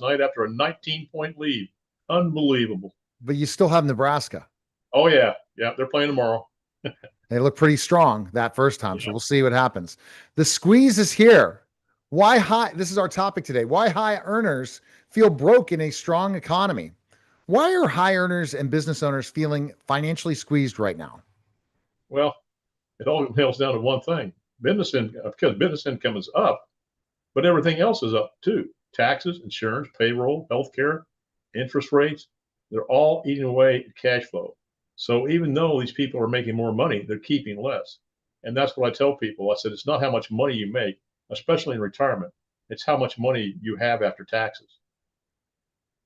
night after a 19-point lead. Unbelievable. But you still have Nebraska. Oh, yeah. Yeah, they're playing tomorrow. They look pretty strong that first time, so Yeah. we'll see what happens. The squeeze is here. Why high? This is our topic today. Why high earners feel broke in a strong economy? Why are high earners and business owners feeling financially squeezed right now? Well, it all boils down to one thing. Because business income is up, but everything else is up too. Taxes, insurance, payroll, healthcare, interest rates, they're all eating away at cash flow. So even though these people are making more money, they're keeping less. And that's what I tell people. I said, it's not how much money you make, especially in retirement. It's how much money you have after taxes.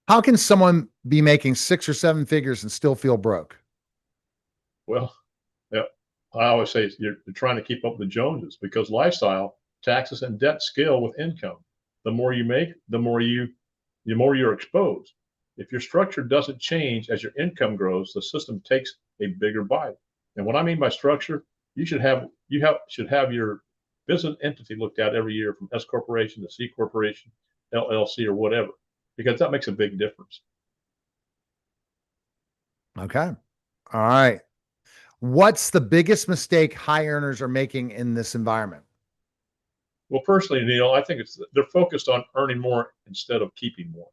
How can someone be making 6 or 7 figures and still feel broke? Well, yeah, I always say you're trying to keep up with the Joneses because lifestyle, taxes, and debt scale with income. The more you make, the more you're exposed. If your structure doesn't change as your income grows, the system takes a bigger bite. And what I mean by structure, should have your business entity looked at every year from S corporation to C corporation, LLC, or whatever, because that makes a big difference. Okay. All right. What's the biggest mistake high earners are making in this environment? Well, personally, Neil, I think they're focused on earning more instead of keeping more.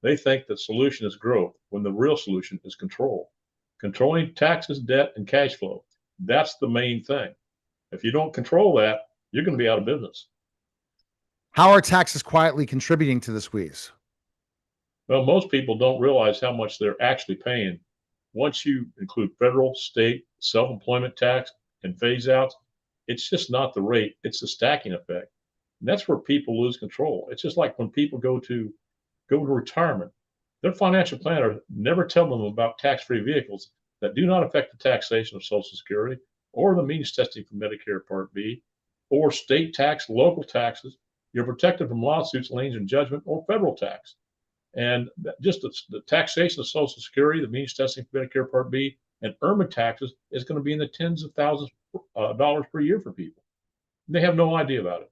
They think the solution is growth when the real solution is control. Controlling taxes, debt, and cash flow. That's the main thing. If you don't control that, you're going to be out of business. How are taxes quietly contributing to the squeeze? Well, most people don't realize how much they're actually paying. Once you include federal, state, self employment tax, and phase outs, it's just not the rate, it's the stacking effect. And that's where people lose control. It's just like when people go to retirement. Their financial planner never tell them about tax-free vehicles that do not affect the taxation of Social Security or the means testing for Medicare Part B or state tax, local taxes. You're protected from lawsuits, liens, and judgment or federal tax. And just the taxation of Social Security, the means testing for Medicare Part B, and IRMA taxes is going to be in the tens of thousands of dollars per year for people. They have no idea about it.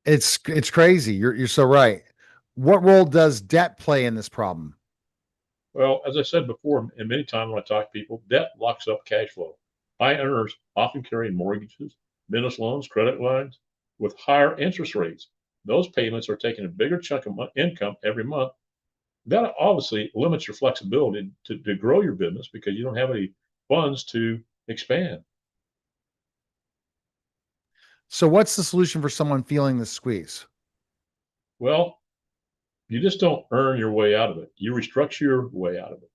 It's crazy. You're so right. What role does debt play in this problem? Well, as I said before, and many times when I talk to people, debt locks up cash flow. High earners often carry mortgages, business loans, credit lines with higher interest rates. Those payments are taking a bigger chunk of income every month. That obviously limits your flexibility to grow your business because you don't have any funds to expand. So what's the solution for someone feeling the squeeze? Well, you just don't earn your way out of it. You restructure your way out of it.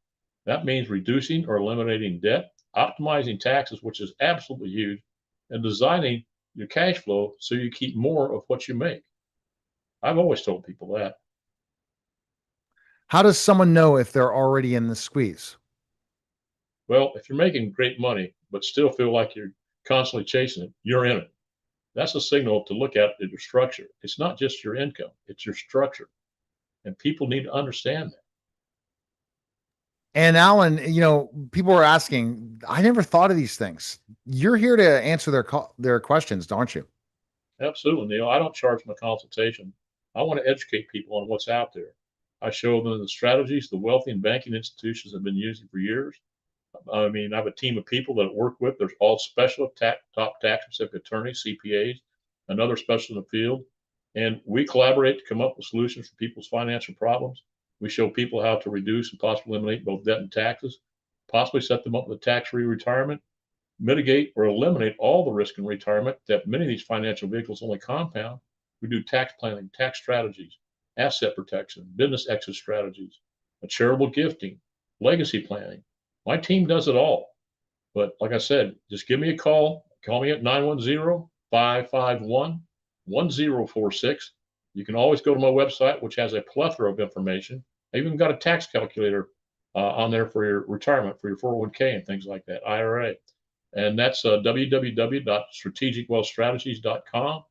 That means reducing or eliminating debt, optimizing taxes, which is absolutely huge, and designing your cash flow so you keep more of what you make. I've always told people that. How does someone know if they're already in the squeeze? Well, if you're making great money, but still feel like you're constantly chasing it, you're in it. That's a signal to look at your structure. It's not just your income, it's your structure. And people need to understand that. And Alan, people are asking, I never thought of these things. You're here to answer their questions, aren't you? Absolutely, Neil. I don't charge my consultation. I want to educate people on what's out there. I show them the strategies the wealthy and banking institutions have been using for years. I mean, I have a team of people that I work with. There's all top tax specific attorneys, CPAs, and other specialists in the field. And we collaborate to come up with solutions for people's financial problems. We show people how to reduce and possibly eliminate both debt and taxes, possibly set them up with a tax-free retirement, mitigate or eliminate all the risk in retirement that many of these financial vehicles only compound. We do tax planning, tax strategies, asset protection, business exit strategies, charitable gifting, legacy planning. My team does it all. But like I said, just give me a call. Call me at 910-551-1046. You can always go to my website, which has a plethora of information. I even got a tax calculator on there for your retirement, for your 401k and things like that, IRA. And that's www.strategicwealthstrategies.com.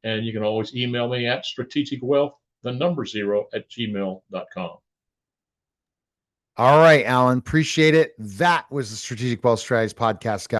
And you can always email me at strategicwealth0@gmail.com. All right, Alan, appreciate it. That was the Strategic Wealth Strategies podcast, guys.